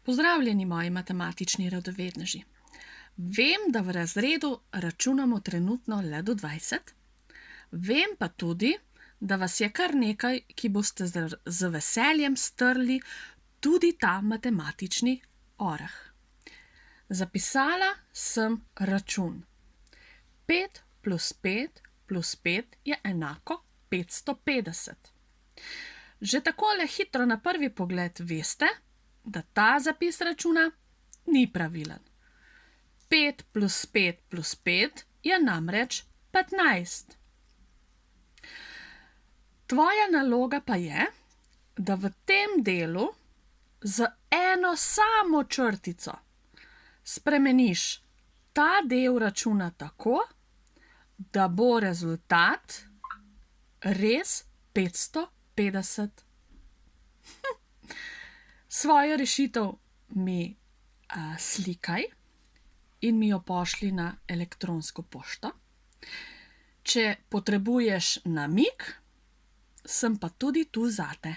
Pozdravljeni, moji matematični radovedneži. Vem, da v razredu računamo trenutno le do 20. Vem pa tudi, da vas je kar nekaj, ki boste z veseljem strli tudi ta matematični oreh. Zapisala sem račun. 5 plus 5 plus 5 je enako 550. Že takole hitro na prvi pogled veste, da ta zapis računa ni pravilen. 5 plus 5 plus 5 je namreč 15. Tvoja naloga pa je, da v tem delu z eno samo črtico spremeniš ta del računa tako, da bo rezultat res 550. Svojo rešitev mi slikaj in mi jo pošlji na elektronsko pošto. Če potrebuješ namig, sem pa tudi tu zate.